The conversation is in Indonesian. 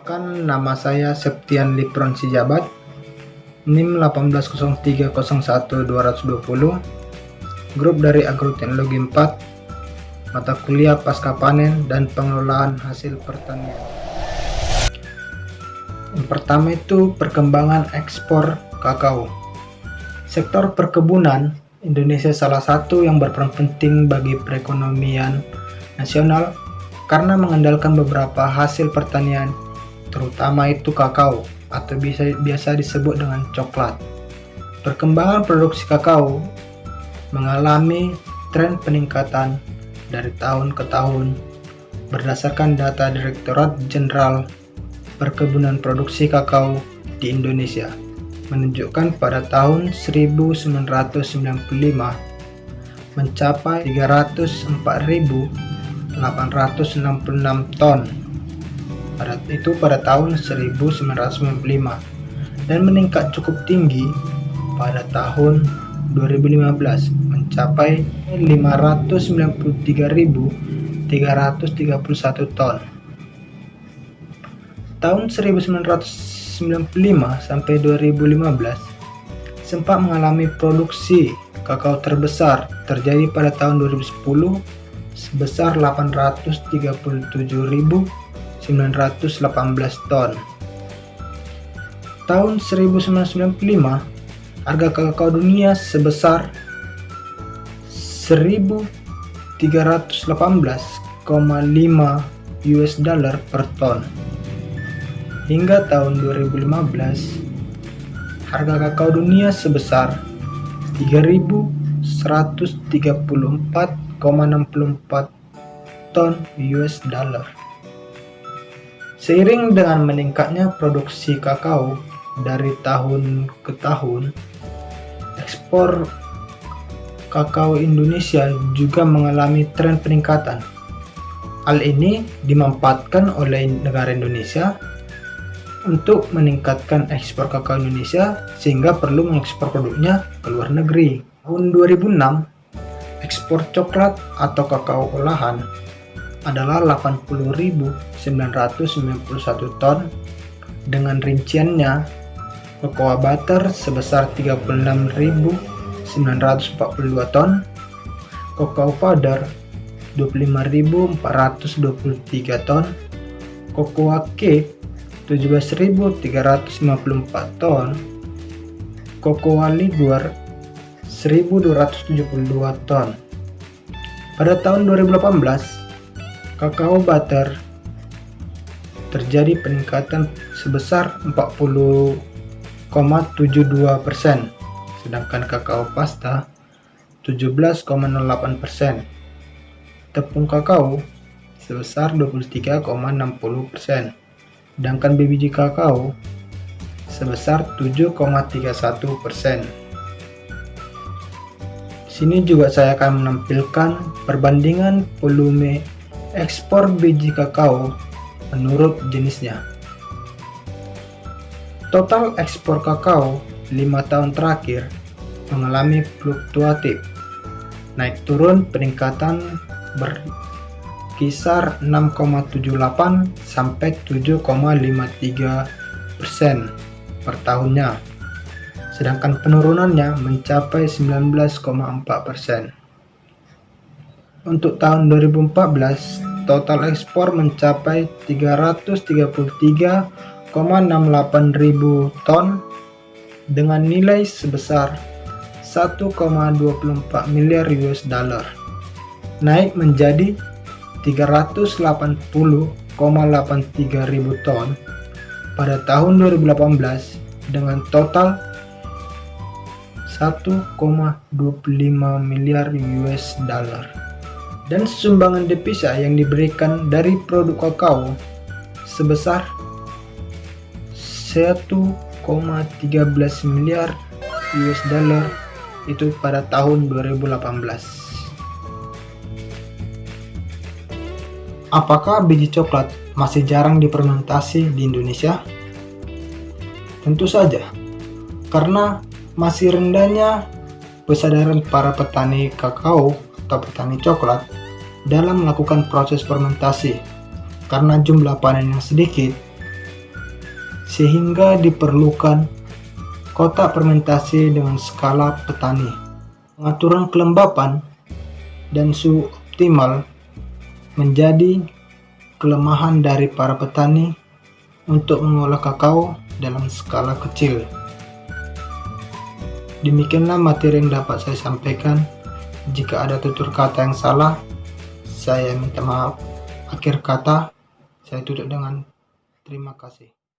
Perkenalkan, nama saya Septian Lipron Sijabat, NIM 180301220, grup dari Agroteknologi 4, mata kuliah pasca panen dan pengelolaan hasil pertanian. Yang pertama itu perkembangan ekspor kakao. Sektor perkebunan Indonesia salah satu yang berperan penting bagi perekonomian nasional karena mengandalkan beberapa hasil pertanian, terutama itu kakao atau biasa disebut dengan coklat. Perkembangan produksi kakao mengalami tren peningkatan dari tahun ke tahun berdasarkan data Direktorat Jenderal Perkebunan Produksi Kakao di Indonesia menunjukkan pada tahun 1995 mencapai 304.866 ton pada tahun 1995 dan meningkat cukup tinggi pada tahun 2015 mencapai 593.331 ton. Tahun 1995 sampai 2015 sempat mengalami produksi kakao terbesar terjadi pada tahun 2010 sebesar 837.918 ton. Tahun 1995 harga kakao dunia sebesar 1.318,5 US dollar per ton. Hingga tahun 2015, harga kakao dunia sebesar 3.134,64 ton US dollar. Seiring dengan meningkatnya produksi kakao dari tahun ke tahun, ekspor kakao Indonesia juga mengalami tren peningkatan. Hal ini dimanfaatkan oleh negara Indonesia untuk meningkatkan ekspor kakao Indonesia sehingga perlu mengekspor produknya ke luar negeri. Tahun 2006, ekspor coklat atau kakao olahan adalah 80.991 ton dengan rinciannya cocoa butter sebesar 36.942 ton, cocoa powder 25.423 ton, cocoa cake 17.354 ton, cocoa liquor 1.272 ton. Pada tahun 2018, kakao butter terjadi peningkatan sebesar 40,72%, sedangkan kakao pasta 17,08%, tepung kakao sebesar 23,60%, sedangkan biji kakao sebesar 7,31%. Di sini juga saya akan menampilkan perbandingan volume ekspor biji kakao menurut jenisnya. Total ekspor kakao 5 tahun terakhir mengalami fluktuatif, naik turun peningkatan berkisar 6,78 sampai 7,53% per tahunnya, sedangkan penurunannya mencapai 19,4%. Untuk tahun 2014, total ekspor mencapai 333,68 ribu ton dengan nilai sebesar 1,24 miliar US dollar, naik menjadi 380,83 ribu ton pada tahun 2018 dengan total 1,25 miliar US dollar. Dan sumbangan devisa yang diberikan dari produk kakao sebesar 1,13 miliar US dollar itu pada tahun 2018. Apakah biji coklat masih jarang difermentasi di Indonesia? Tentu saja, karena masih rendahnya kesadaran para petani kakao atau petani coklat dalam melakukan proses fermentasi. Karena jumlah panen yang sedikit, sehingga diperlukan kotak fermentasi dengan skala petani. Pengaturan kelembapan dan suhu optimal menjadi kelemahan dari para petani untuk mengolah kakao dalam skala kecil. Demikianlah materi yang dapat saya sampaikan. Jika ada tutur kata yang salah, saya minta maaf. Akhir kata, saya tutup dengan terima kasih.